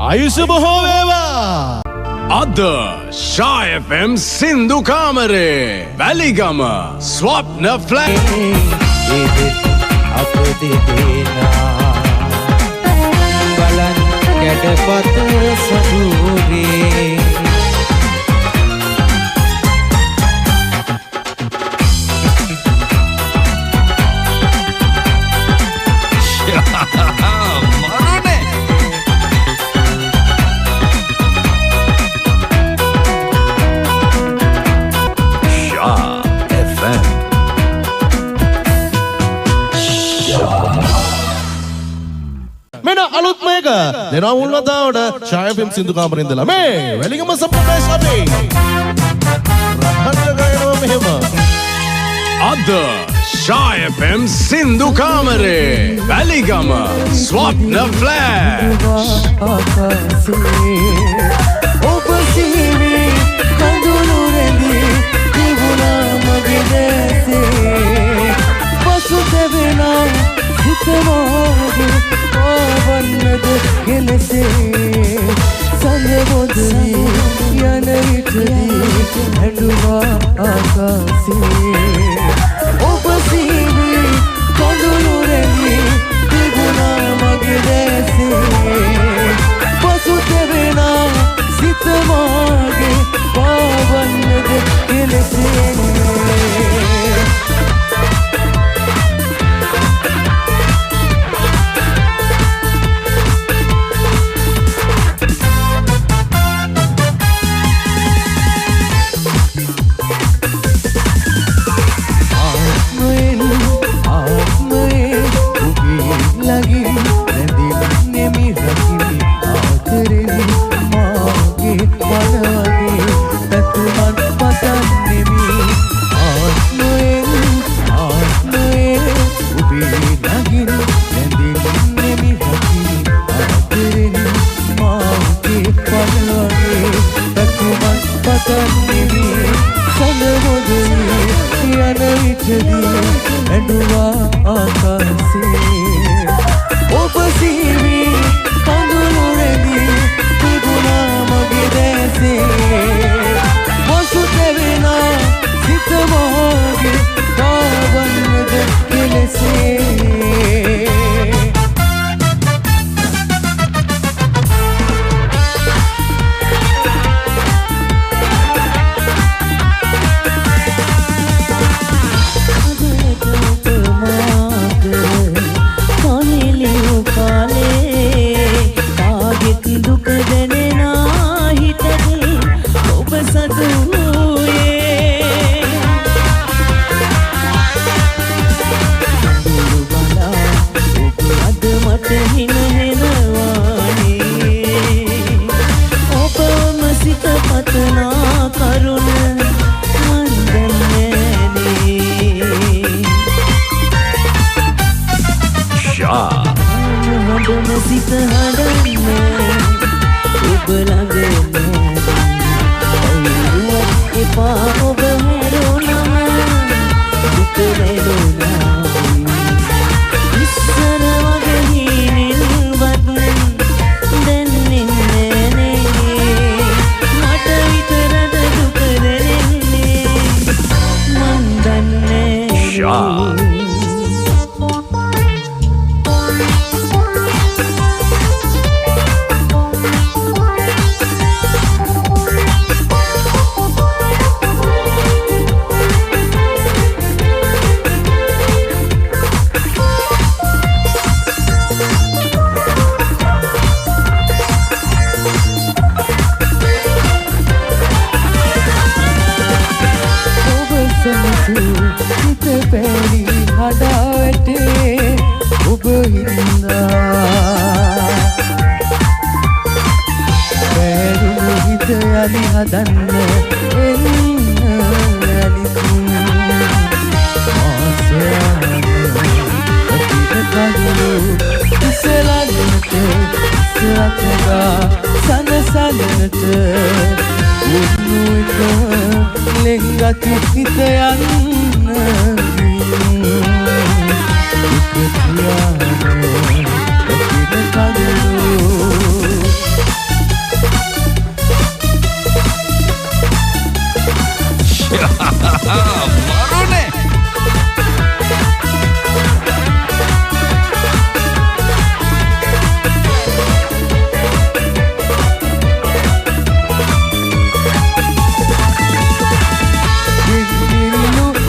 ආයුෂ බොහෝ වේවා. අද ශා FM සින්දු කාමරේ වැලිගම ස්වප්න ෆ්ලැට් අප දෙදෙනා බලන් කැඩපත සතුරේ දෙනවා මුල් වතාවට ශා FM සින්දු කාමරේ ඉඳලා මේ වැලිගම සම්ප්‍රදාය සභේ රහන්න ගයනවා මෙහෙම. අද ශා FM සින්දු කාමරේ වැලිගම ස්වප්න ෆ්ලැට් ඔබ සිහිනේ කඳුළු රැඳී තිබුණා මගේ දැසේ පසුතැවෙනා හිතමෝගේ ආවන්නද ගෙනසේ සඳබොදවී යන විටදී හැඬුවා ආකාසේ ඔබ සිහිනේ බැඳුවා ආකාශේ ඔබ සීවි කඳුළු රැඳී තිබුණා මගේ දැසේ පසු තැවෙනා සිත මෝගේ පාවන්නද කෙලෙසේ සිත හදන්න ඔබ ළඟ නෑ එපා ඔබ හැරුණම දුක වැළුණා ඉස්සර වගේ හිනිල්වත් දැන් ඉන්නේ මට විතරද දුක දැනෙන්නේ මන් දන්නේ හිත පැලි හඩා වැටේ ඔබ හින්දා පැරුණු හිත යලි හදන්න එන්න යලිසින් ආසයන අතික කඳුළු ඉසලන්නට ඉසලකගා සනසන්නට උන්නු එක ලෙංගති හිත යන්න මරුනේ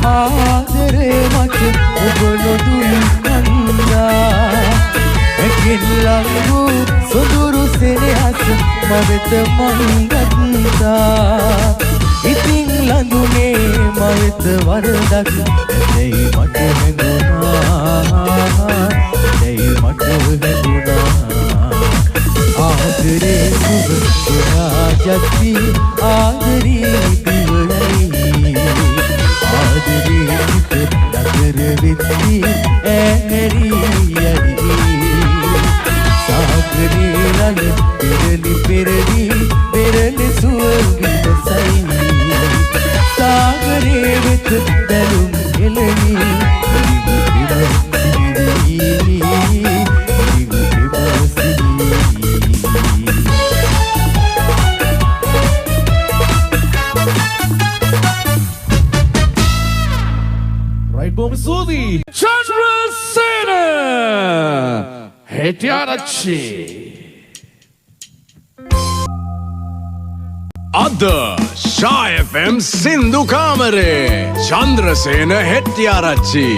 ආදරේ මට ඔබ නොදුන් කන්දා ඇකිල්ලංගු සොඳුරු සෙනෙහස මවෙත මං ගත්තා ඉතින් ලඳුනේ මවෙත වරදක් ඇතැයි මට හැඟුණා ඇතැයි මට හැඟුණා ආදරේ සුබ සොයා ජත්ති ආදරේ පිවලයි ආදරේ හිත නගර වෙත්ති ඇහැරි යරි සාගරේ රළ පෙරලි පෙරලි සුව විදසයි සාගරේ වෙත දැලුම් එළනි Bom Sudi Chandrasena Hettiarachchi Ada Shy FM Sindhu Kamare Chandrasena Hettiarachchi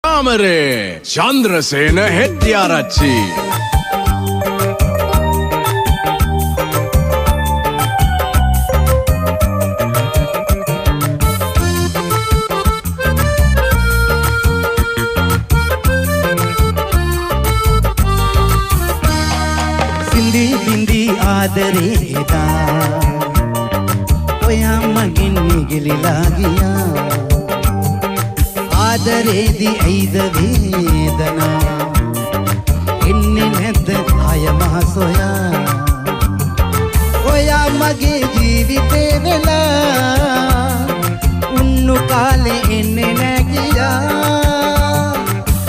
කාමරේ Chandrasena Hettiarachchi. සිඳි බිඳි ආදරේ එදා ඔයා මගෙන් නිගිලිලා ගියා ආදරේදී ඇයිද වේදනා එන්නේ නැද්ද අයමහ සොයා ඔයා මගේ ජීවිතේ වෙලා උන්නු කාලේ එන්නේ නැ ගියා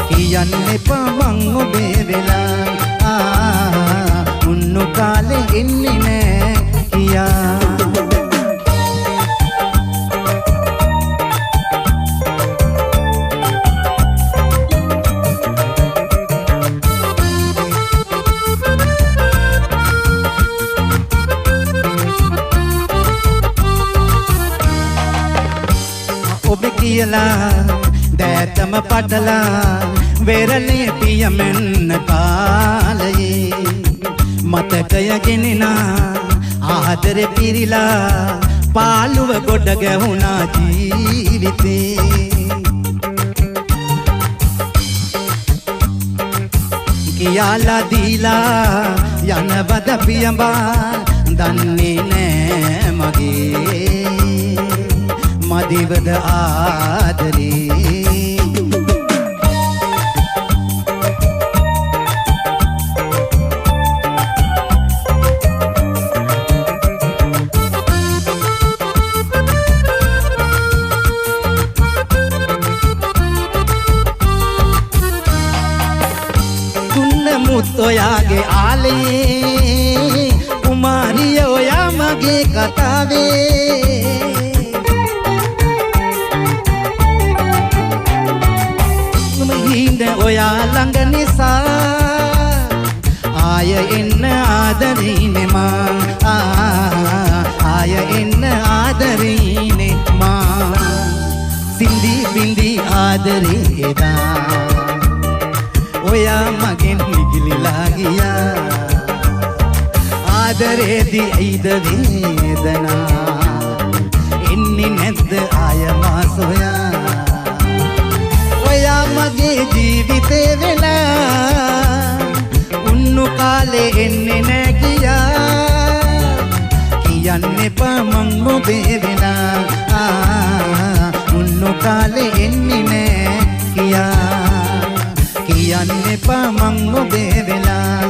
කියන්න එපා මං ඔබේ වෙලා උන්නු කාලේ එන්නේ නැ කියා දෑතම පටලා වෙරළේ පියමෙන්න කාලයේ මතකය ගෙනෙනා ආදරෙ පිරිලා පාළුව ගොඩ ගැහුණා ජීවිතේ කියාලා දීලා යනවද පියඹා දන්නේ නෑ මගේ මදිවද ආදරේ තුන්නමුත් ඔයාගේ ආලේ කුමාරිය ඔයා මගේ කතාවේ ඔයා ළඟ නිසා ආය එන්න ආදරේනේ මා ආය එන්න ආදරේනේ මා සිඳි බිඳි ආදරේ එදා ඔයා මගෙන් නිගිලිලා ගියා ආදරේදී ඇයිද වේදනා එන්නේ නැද්ද ආය මා සොයා ඔයා මගේ ජීවිතේ වෙලා උන්නු කාලේ එන්නේ නැ ගියා කියන්න එපා මං ඔබේ වෙලා උන්නු කාලේ එන්නේ නැ කියා කියන්න එපා මං ඔබේ වෙලා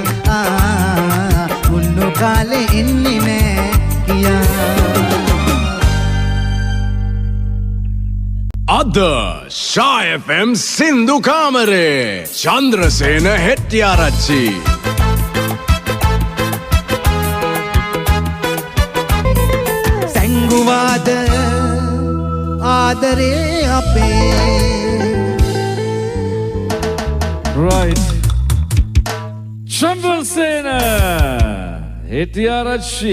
උන්නු කාලේ එන්නේ නැ කියා අද Shy FM සින්දු කාමරේ චන්ද්‍රසේන හෙට්ටිආරච්චි. සැංගුවාද ආදරේ අපේ Right. Chandrasena හෙට්ටිආරච්චි